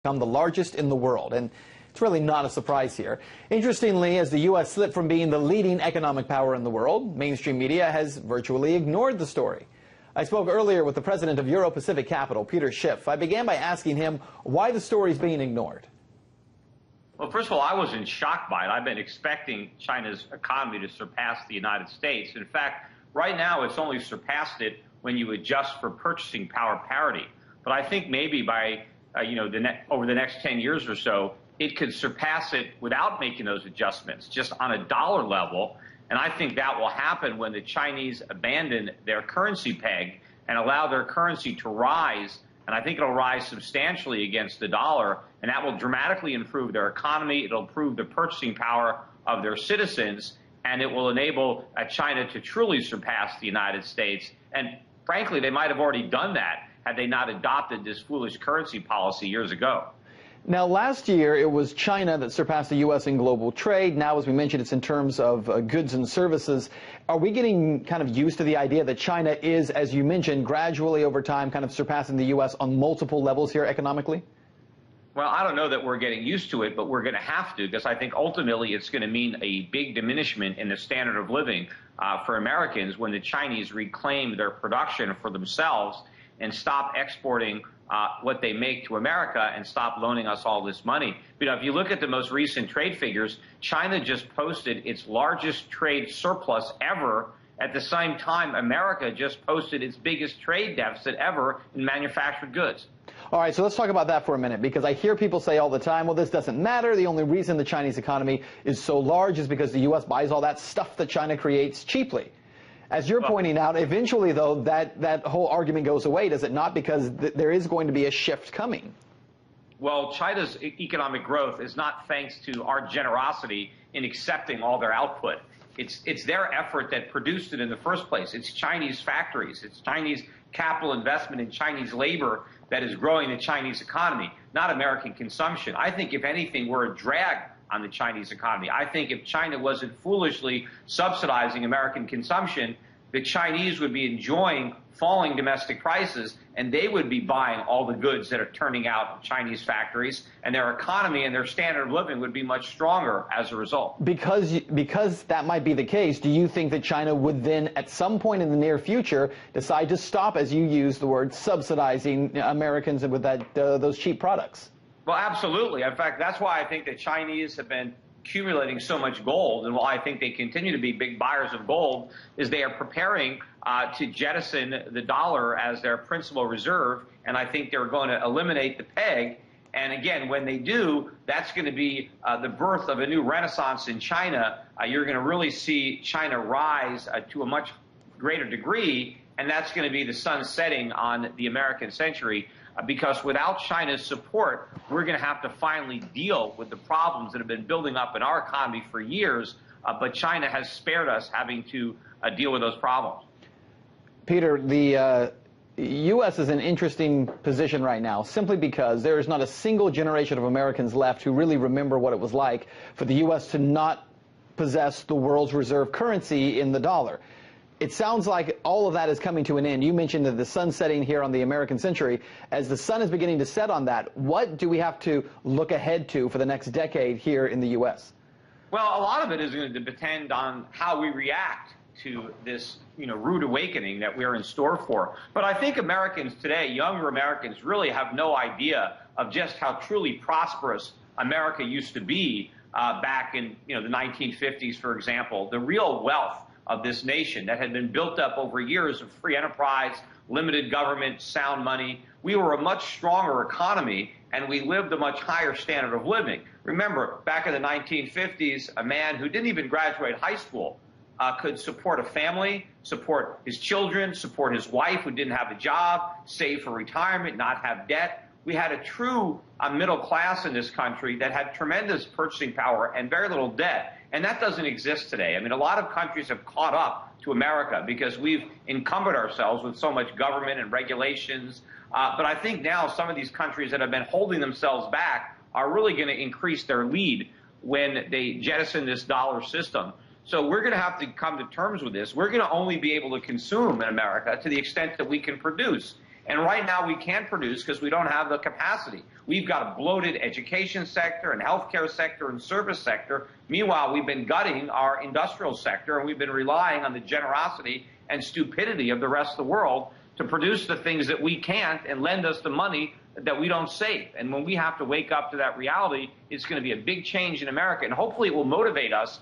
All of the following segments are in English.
become the largest in the world. And it's really not a surprise here. Interestingly, as the U.S. slipped from being the leading economic power in the world, mainstream media has virtually ignored the story. I spoke earlier with the president of Euro-Pacific Capital, Peter Schiff. I began by asking him why the story is being ignored. Well, first of all, I wasn't shocked by it. I've been expecting China's economy to surpass the United States. In fact, right now it's only surpassed it when you adjust for purchasing power parity. But I think maybe by over the next 10 years or so, it could surpass it without making those adjustments, just on a dollar level. And I think that will happen when the Chinese abandon their currency peg and allow their currency to rise. And I think it'll rise substantially against the dollar, and that will dramatically improve their economy. It'll improve the purchasing power of their citizens, and it will enable China to truly surpass the United States. And frankly, they might have already done that had they not adopted this foolish currency policy years ago. Now, last year, it was China that surpassed the U.S. in global trade. Now, as we mentioned, it's in terms of goods and services. Are we getting kind of used to the idea that China is, as you mentioned, gradually over time kind of surpassing the U.S. on multiple levels here economically? Well, I don't know that we're getting used to it, but we're going to have to, because I think ultimately it's going to mean a big diminishment in the standard of living for Americans when the Chinese reclaim their production for themselves and stop exporting what they make to America and stop loaning us all this money. You know, if you look at the most recent trade figures, China just posted its largest trade surplus ever. At the same time, America just posted its biggest trade deficit ever in manufactured goods. All right, so let's talk about that for a minute, because I hear people say all the time, well, this doesn't matter. The only reason the Chinese economy is so large is because the U.S. buys all that stuff that China creates cheaply. As you're pointing out, eventually, though, that whole argument goes away, does it not? Because there is going to be a shift coming. Well, China's economic growth is not thanks to our generosity in accepting all their output. It's their effort that produced it in the first place. It's Chinese factories. It's Chinese capital investment in Chinese labor that is growing the Chinese economy, not American consumption. I think, if anything, we're a drag on the Chinese economy. I think if China wasn't foolishly subsidizing American consumption, the Chinese would be enjoying falling domestic prices, and they would be buying all the goods that are turning out of Chinese factories, and their economy and their standard of living would be much stronger as a result. Because that might be the case, do you think that China would then, at some point in the near future, decide to stop, as you use the word, subsidizing Americans with those cheap products? Well, absolutely. In fact, that's why I think the Chinese have been accumulating so much gold, and why I think they continue to be big buyers of gold, is they are preparing to jettison the dollar as their principal reserve, and I think they're going to eliminate the peg. And again, when they do, that's going to be the birth of a new renaissance in China. You're going to really see China rise to a much greater degree, and that's going to be the sun setting on the American century. Because without China's support, we're going to have to finally deal with the problems that have been building up in our economy for years, but China has spared us having to deal with those problems. Peter, the U.S. is in an interesting position right now, simply because there is not a single generation of Americans left who really remember what it was like for the U.S. to not possess the world's reserve currency in the dollar. It sounds like all of that is coming to an end. You mentioned that the sun setting here on the American century. As the sun is beginning to set on that, what do we have to look ahead to for the next decade here in the U.S.? Well, a lot of it is going to depend on how we react to this, rude awakening that we're in store for. But I think Americans today, younger Americans, really have no idea of just how truly prosperous America used to be back in, the 1950s, for example. The real wealth of this nation that had been built up over years of free enterprise, limited government, sound money. We were a much stronger economy, and we lived a much higher standard of living. Remember, back in the 1950s, a man who didn't even graduate high school could support a family, support his children, support his wife who didn't have a job, save for retirement, not have debt. We had a true middle class in this country that had tremendous purchasing power and very little debt. And that doesn't exist today. I mean, a lot of countries have caught up to America because we've encumbered ourselves with so much government and regulations. But I think now some of these countries that have been holding themselves back are really going to increase their lead when they jettison this dollar system. So we're going to have to come to terms with this. We're going to only be able to consume in America to the extent that we can produce. And right now we can't produce because we don't have the capacity. We've got a bloated education sector and healthcare sector and service sector. Meanwhile, we've been gutting our industrial sector, and we've been relying on the generosity and stupidity of the rest of the world to produce the things that we can't and lend us the money that we don't save. And when we have to wake up to that reality, it's going to be a big change in America. And hopefully it will motivate us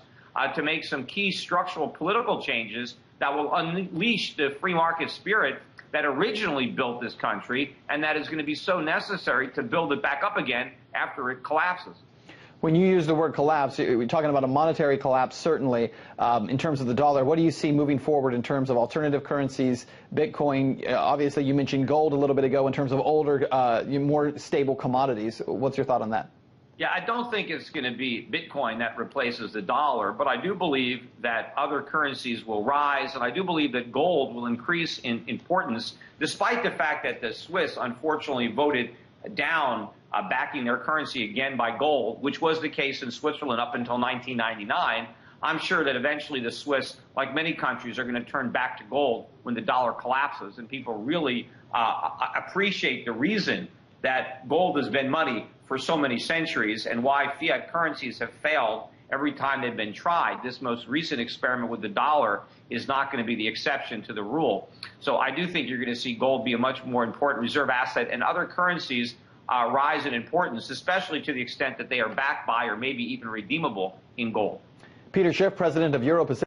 to make some key structural political changes that will unleash the free market spirit that originally built this country, and that is going to be so necessary to build it back up again after it collapses. When you use the word collapse, we're talking about a monetary collapse, certainly, in terms of the dollar. What do you see moving forward in terms of alternative currencies, Bitcoin? Obviously, you mentioned gold a little bit ago in terms of older, more stable commodities. What's your thought on that? Yeah, I don't think it's going to be Bitcoin that replaces the dollar, but I do believe that other currencies will rise, and I do believe that gold will increase in importance, despite the fact that the Swiss unfortunately voted down backing their currency again by gold, which was the case in Switzerland up until 1999. I'm sure that eventually the Swiss, like many countries, are going to turn back to gold when the dollar collapses, and people really appreciate the reason that gold has been money for so many centuries and why fiat currencies have failed every time they've been tried. This most recent experiment with the dollar is not going to be the exception to the rule. So I do think you're going to see gold be a much more important reserve asset, and other currencies rise in importance, especially to the extent that they are backed by or maybe even redeemable in gold. Peter Schiff, president of Euro Pacific.